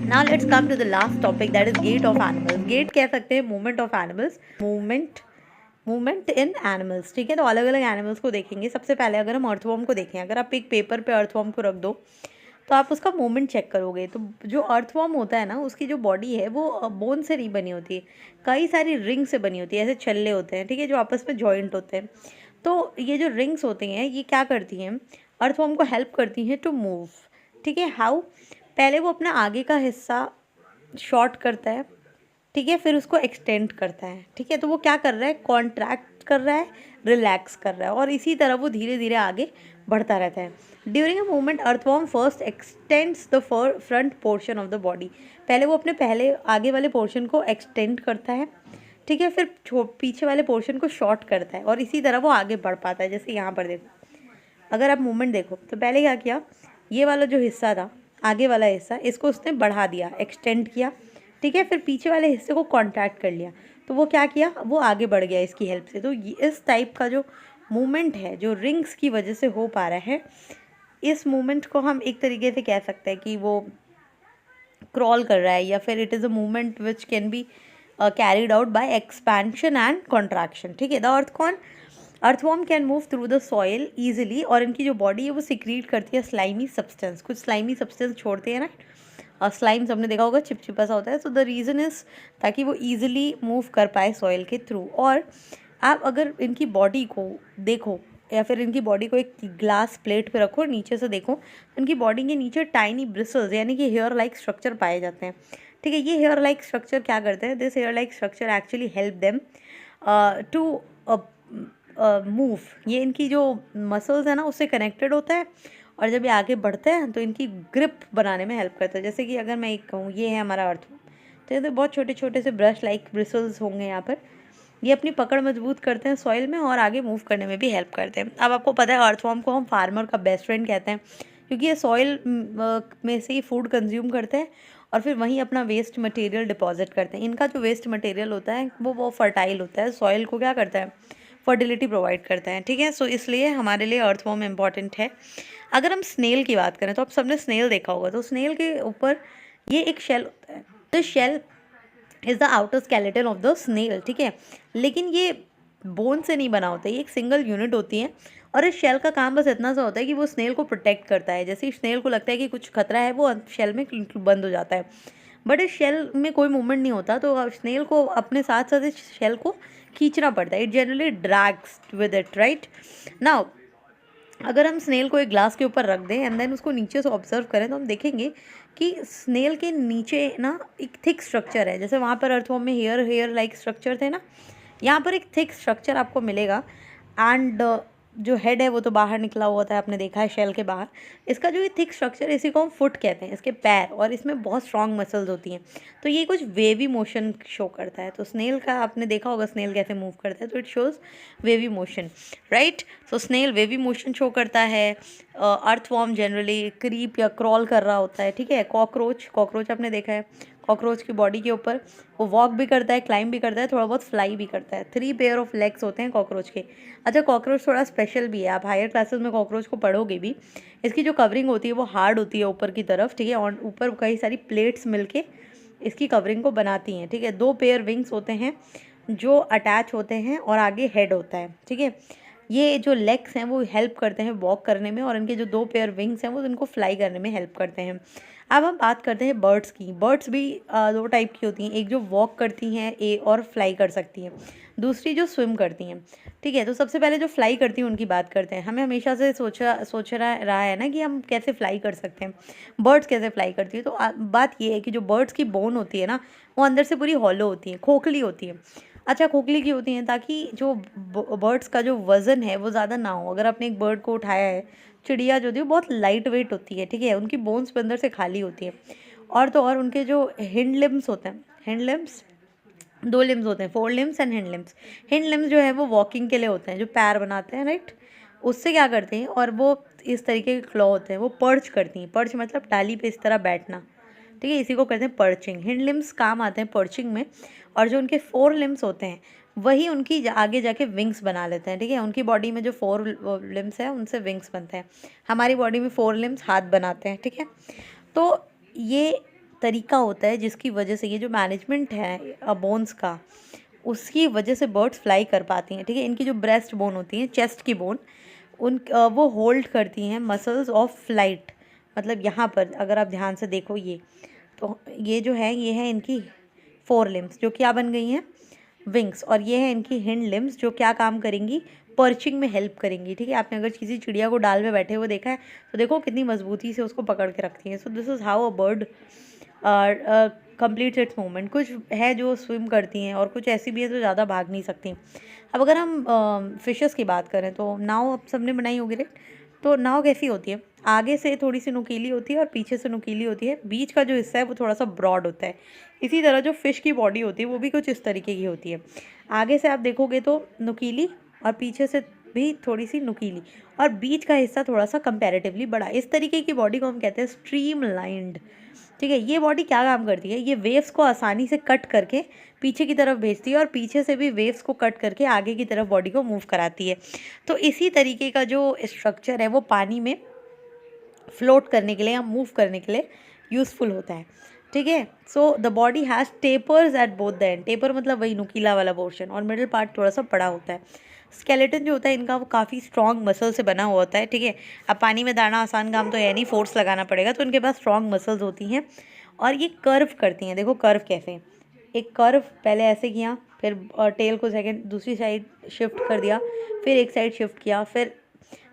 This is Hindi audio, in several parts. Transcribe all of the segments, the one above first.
Now let's come to the last topic, that is gait of animals. Gait कह सकते हैं movement of animals, movement in animals. ठीक है, तो अलग अलग एनिमल्स को देखेंगे। सबसे पहले अगर हम अर्थवॉर्म को देखें, अगर आप एक पेपर पे अर्थवॉर्म को रख दो तो आप उसका मूवमेंट चेक करोगे। तो जो अर्थवॉर्म होता है ना, उसकी जो बॉडी है वो बोन से नहीं बनी होती है, कई सारी रिंग से बनी होती है, ऐसे छल्ले होते हैं, ठीक है, जो आपस में जॉइंट होते हैं। तो ये जो रिंग्स होती हैं ये क्या करती हैं, अर्थवॉर्म को हेल्प करती हैं टू मूव। ठीक है, हाउ? पहले वो अपना आगे का हिस्सा शॉर्ट करता है, ठीक है, फिर उसको एक्सटेंड करता है। ठीक है, तो वो क्या कर रहा है, कॉन्ट्रैक्ट कर रहा है, रिलैक्स कर रहा है, और इसी तरह वो धीरे धीरे आगे बढ़ता रहता है। During a movement earthworm first x tends the front portion of the body. पहले वो अपने पहले आगे वाले पोर्शन को एक्सटेंड करता है, ठीक है, फिर पीछे वाले पोर्शन को शॉर्ट करता है, और इसी तरह वो आगे बढ़ पाता है। जैसे यहाँ पर देखो, अगर आप मूवमेंट देखो तो पहले क्या किया, ये वाला जो हिस्सा था, आगे वाला हिस्सा, इसको उसने बढ़ा दिया, एक्सटेंड किया, ठीक है, फिर पीछे वाले हिस्से को कॉन्ट्रैक्ट कर लिया, तो वो क्या किया, वो आगे बढ़ गया इसकी हेल्प से। तो इस टाइप का जो मूवमेंट है, जो रिंग्स की वजह से हो पा रहा है, इस मूवमेंट को हम एक तरीके से कह सकते हैं कि वो क्रॉल कर रहा है, या फिर it is a movement which can be carried out by expansion and contraction. ठीक है, the earthworm can move through the soil easily, और इनकी जो बॉडी है वो सिक्रीट करती है स्लाइमी सब्सटेंस, कुछ स्लाइमी सब्सटेंस छोड़ते हैं ना, और स्लाइम्स हमने देखा होगा चिपचिपा सा होता है। तो द रीज़न इज़ ताकि वो ईजिली मूव कर पाए सॉइल के थ्रू। और आप अगर इनकी बॉडी को देखो, या फिर इनकी बॉडी को एक ग्लास प्लेट पे रखो, नीचे से देखो, तो इनकी बॉडी के नीचे टाइनी ब्रिसल्स यानी कि हेयर लाइक स्ट्रक्चर पाए जाते हैं। ठीक है, ये हेयर लाइक स्ट्रक्चर क्या करते हैं, this hair like structure actually help them to move. ये इनकी जो मसल्स है ना उससे कनेक्टेड होता है, और जब ये आगे बढ़ते हैं तो इनकी ग्रिप बनाने में हेल्प करता है। जैसे कि अगर मैं एक कहूँ, ये है हमारा अर्थवॉर्म, तो ये तो बहुत छोटे छोटे से ब्रश लाइक ब्रिसल्स होंगे यहाँ पर, ये अपनी पकड़ मजबूत करते हैं सॉइल में, और आगे मूव करने में भी हेल्प करते हैं। अब आपको पता है अर्थवॉर्म को हम फार्मर का बेस्ट फ्रेंड कहते हैं, क्योंकि ये सॉइल में से ही फूड कंज्यूम करते हैं, और फिर वहीं अपना वेस्ट मटेरियल डिपॉजिट करते हैं। इनका जो वेस्ट मटेरियल होता है वो फर्टाइल होता है, सॉइल को क्या करता है, फर्टिलिटी प्रोवाइड करता है। ठीक है, सो इसलिए हमारे लिए अर्थवॉर्म इम्पॉर्टेंट है। अगर हम स्नेल की बात करें तो आप सबने स्नेल देखा होगा, तो स्नेल के ऊपर ये एक शेल होता है, तो shell is the outer skeleton of the snail. ठीक है, लेकिन ये बोन से नहीं बना होता, ये एक सिंगल यूनिट होती है, और इस शेल का काम बस इतना सा होता है कि वो स्नेल को प्रोटेक्ट करता है। जैसे ही स्नेल को लगता है कि कुछ खतरा है, वो शेल में बंद हो जाता है, बट इस शेल में कोई मूवमेंट नहीं होता, तो स्नेल को अपने साथ साथ इस शेल को खींचना पड़ता है। It generally drags with it, right. Now अगर हम स्नेल को एक ग्लास के ऊपर रख दें एंड देन उसको नीचे से ऑब्जर्व करें, तो हम देखेंगे कि स्नेल के नीचे ना एक थिक स्ट्रक्चर है। जैसे वहाँ पर अर्थवॉर्म में हेयर लाइक स्ट्रक्चर थे ना, यहाँ पर एक थिक स्ट्रक्चर आपको मिलेगा। एंड जो हेड है वो तो बाहर निकला हुआ होता है, आपने देखा है शेल के बाहर। इसका जो ये थिक स्ट्रक्चर, इसी को हम फुट कहते हैं, इसके पैर, और इसमें बहुत स्ट्रॉन्ग मसल्स होती हैं, तो ये कुछ वेवी मोशन शो करता है। तो स्नेल का आपने देखा होगा स्नेल कैसे मूव करता है, तो it shows wavy motion, right. So snail wavy motion show करता है। अर्थवॉर्म जनरली क्रीप या क्रॉल कर रहा होता है। ठीक है, कॉकरोच आपने देखा है, कॉकरोच की बॉडी के ऊपर वो वॉक भी करता है, क्लाइंब भी करता है, थोड़ा बहुत फ्लाई भी करता है। 3 पेयर ऑफ लेग्स होते हैं कॉकरोच के। अच्छा, कॉकरोच थोड़ा स्पेशल भी है, आप हायर क्लासेस में कॉकरोच को पढ़ोगे भी। इसकी जो कवरिंग होती है वो हार्ड होती है ऊपर की तरफ, ठीक है, और ऊपर कई सारी प्लेट्स मिलके इसकी कवरिंग को बनाती हैं। ठीक है, 2 पेयर विंग्स होते हैं जो अटैच होते हैं, और आगे हेड होता है। ठीक है, ये जो लेग्स हैं वो हेल्प करते हैं वॉक करने में, और इनके जो 2 पेयर विंग्स हैं वो इनको फ्लाई करने में हेल्प करते हैं। अब हम बात करते हैं बर्ड्स की। बर्ड्स भी 2 टाइप की होती हैं, एक जो वॉक करती हैं और फ्लाई कर सकती हैं, दूसरी जो स्विम करती हैं। ठीक है, तो सबसे पहले जो फ्लाई करती हैं उनकी बात करते हैं। हमें हमेशा से सोच रहा है ना कि हम कैसे फ्लाई कर सकते हैं, बर्ड्स कैसे फ्लाई करती है। तो बात ये है कि जो बर्ड्स की बोन होती है ना, वो अंदर से पूरी हॉलो होती है, खोखली होती है। अच्छा, खोखली की होती हैं ताकि जो बर्ड्स का जो वज़न है वो ज़्यादा ना हो। अगर आपने एक बर्ड को उठाया है, चिड़िया जो होती है वो बहुत लाइट वेट होती है, ठीक है, उनकी बोन्स अंदर से खाली होती है। और तो और उनके जो हिंड लिम्स होते हैं, हिंड लिम्स 2 लिम्स होते हैं, 4 limbs and hind limbs. Hind limbs जो है वो वॉकिंग के लिए होते हैं, जो पैर बनाते हैं, राइट। उससे क्या करते हैं, और वो इस तरीके के क्लॉ होते हैं, वो पर्च करती हैं। पर्च मतलब डाली पे इस तरह बैठना, ठीक है, इसी को कहते हैं पर्चिंग। हिंड लिम्स काम आते हैं पर्चिंग में। और जो उनके 4 लिम्स होते हैं वही उनकी आगे जाके विंग्स बना लेते हैं, ठीक है। उनकी बॉडी में जो 4 लिम्स है उनसे विंग्स बनते हैं, हमारी बॉडी में 4 लिम्स हाथ बनाते हैं, ठीक है। तो ये तरीका होता है जिसकी वजह से ये जो मैनेजमेंट है बोन्स का, उसकी वजह से बर्ड्स फ्लाई कर पाती हैं, ठीक है। इनकी जो ब्रेस्ट बोन होती है, चेस्ट की बोन, वो होल्ड करती हैं मसल्स ऑफ फ्लाइट। मतलब यहाँ पर अगर आप ध्यान से देखो तो ये जो है ये है इनकी 4 लिम्स जो क्या बन गई हैं, विंग्स, और ये है इनकी हिंड लिम्स जो क्या काम करेंगी, पर्चिंग में हेल्प करेंगी, ठीक है। आपने अगर किसी चिड़िया को डाल में बैठे हुए देखा है तो देखो कितनी मजबूती से उसको पकड़ के रखती हैं। सो this is how a bird completes it's movement. कुछ है जो स्विम करती हैं और कुछ ऐसी भी है जो ज़्यादा भाग नहीं सकती। अब अगर हम फिशेस की बात करें तो नाव अब सबने बनाई होगी, राइट। तो नाव कैसी होती है, आगे से थोड़ी सी नुकीली होती है और पीछे से नुकीली होती है, बीच का जो हिस्सा है वो थोड़ा सा ब्रॉड होता है। इसी तरह जो फ़िश की बॉडी होती है वो भी कुछ इस तरीके की होती है, आगे से आप देखोगे तो नुकीली और पीछे से भी थोड़ी सी नुकीली, और बीच का हिस्सा थोड़ा सा कंपैरेटिवली बड़ा। इस तरीके की बॉडी को हम कहते हैं स्ट्रीमलाइंड, ठीक है। ये बॉडी क्या काम करती है, ये वेव्स को आसानी से कट करके पीछे की तरफ भेजती है और पीछे से भी वेव्स को कट करके आगे की तरफ बॉडी को मूव कराती है। तो इसी तरीके का जो स्ट्रक्चर है वो पानी में फ्लोट करने के लिए या मूव करने के लिए यूज़फुल होता है, ठीक है। So the body has tapers at both the end, taper मतलब वही नुकीला वाला पोर्शन, और मिडिल पार्ट थोड़ा सा बड़ा होता है। स्केलेटन जो होता है इनका वो काफ़ी स्ट्रॉन्ग मसल से बना हुआ होता है, ठीक है। अब पानी में दाना आसान काम तो है नहीं, फोर्स लगाना पड़ेगा, तो इनके पास स्ट्रॉन्ग मसल्स होती हैं और ये कर्व करती हैं। देखो कर्व कैसे, एक कर्व पहले ऐसे किया, फिर टेल को सेकंड दूसरी साइड शिफ्ट कर दिया, फिर एक साइड शिफ्ट किया, फिर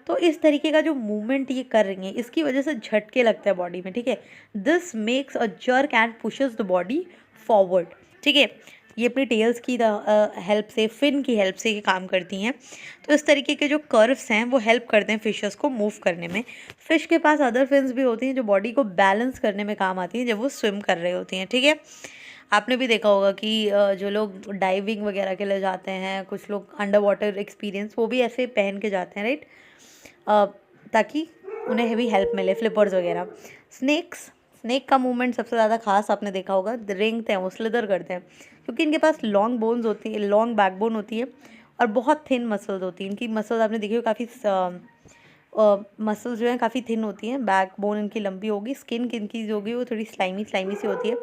तो इस तरीके का जो मूवमेंट ये कर रही हैं इसकी वजह से झटके लगते हैं बॉडी में, ठीक है। This makes a jerk and pushes the body forward, ठीक है। ये अपनी टेल्स की हेल्प से, फिन की हेल्प से ये काम करती हैं। तो इस तरीके के जो कर्व्स हैं वो हेल्प करते हैं फिशेस को मूव करने में। फिश के पास अदर फिन्स भी होती हैं जो बॉडी को बैलेंस करने में काम आती हैं जब वो स्विम कर रही होती हैं, ठीक है। आपने भी देखा होगा कि जो लोग डाइविंग वगैरह के लिए जाते हैं, कुछ लोग अंडर वाटर एक्सपीरियंस वो भी ऐसे पहन के जाते हैं, राइट, ताकि उन्हें भी हेल्प मिले, फ्लिपर्स वगैरह। स्नेक का मूवमेंट सबसे ज़्यादा खास आपने देखा होगा, रेंगते हैं वो, स्लिदर करते हैं, क्योंकि इनके पास लॉन्ग बोन्स होती है, लॉन्ग बैकबोन होती है और बहुत थिन मसल्स होती हैं। इनकी मसल्स आपने देखी हो, काफ़ी मसल्स जो हैं काफ़ी थिन होती हैं, बैकबोन इनकी लंबी होगी, स्किन इनकी जो होगी वो थोड़ी स्लाइमी सी होती है।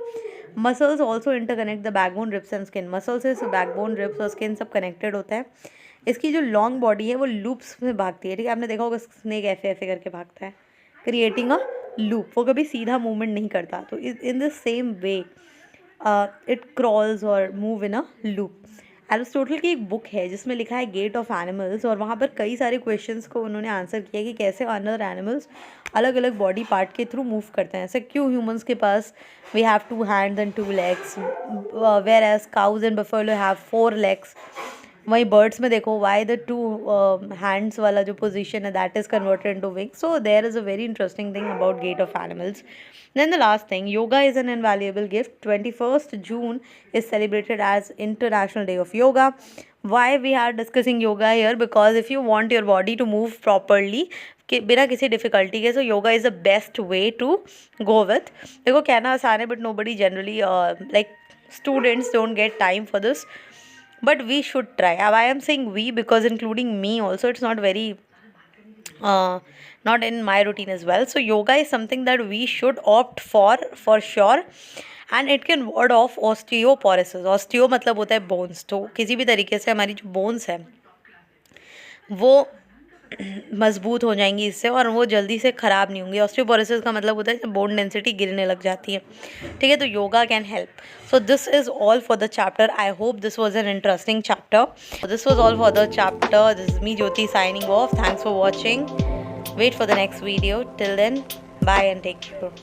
Muscles also interconnect the backbone, ribs and skin. Muscles से बैकबोन, रिब्स और स्किन सब कनेक्टेड होता है। इसकी जो लॉन्ग बॉडी है वो लूप्स में भागती है, ठीक है। आपने देखा होगा स्नेक ऐसे ऐसे करके भागता है, क्रिएटिंग अ लूप, वो कभी सीधा मूवमेंट नहीं करता। तो in the same way it crawls और move in a loop. Aristotle की एक बुक है जिसमें लिखा है गेट ऑफ एनिमल्स, और वहाँ पर कई सारे क्वेश्चंस को उन्होंने आंसर किया कि कैसे अनदर एनिमल्स अलग अलग बॉडी पार्ट के थ्रू मूव करते हैं। ऐसे क्यों ह्यूमंस के पास we have 2 hands and 2 legs, whereas cows and buffalo have 4 legs. वहीं बर्ड्स में देखो वाई द 2 हैंड्स वाला जो पोजीशन है that is converted into wing. So there is a very interesting thing about gait of animals. Then the last thing, yoga is an invaluable gift. 21st June is celebrated as International Day of Yoga. Why we are discussing yoga here? Because if you want your body to move properly, बिना किसी डिफ़िकल्टी के, so yoga is the best way to go with. देखो कहना आसान है, but nobody generally like students don't get time for this, but we should try. I am saying we because including me also, it's not very not in my routine as well. So yoga is something that we should opt for sure, and it can ward off osteoporosis. Osteo मतलब होता है bones, तो किसी भी तरीके से हमारी जो bones है वो मजबूत हो जाएंगी इससे, और वो जल्दी से ख़राब नहीं होंगी। ऑस्टियोपोरोसिस का मतलब होता है जब बोन डेंसिटी गिरने लग जाती है, ठीक है। तो yoga can help. So this is all for the chapter. I hope this was an interesting chapter. This was all for the chapter. This is me Jyoti signing off. Thanks for watching. Wait for the next video. Till then, bye and take care.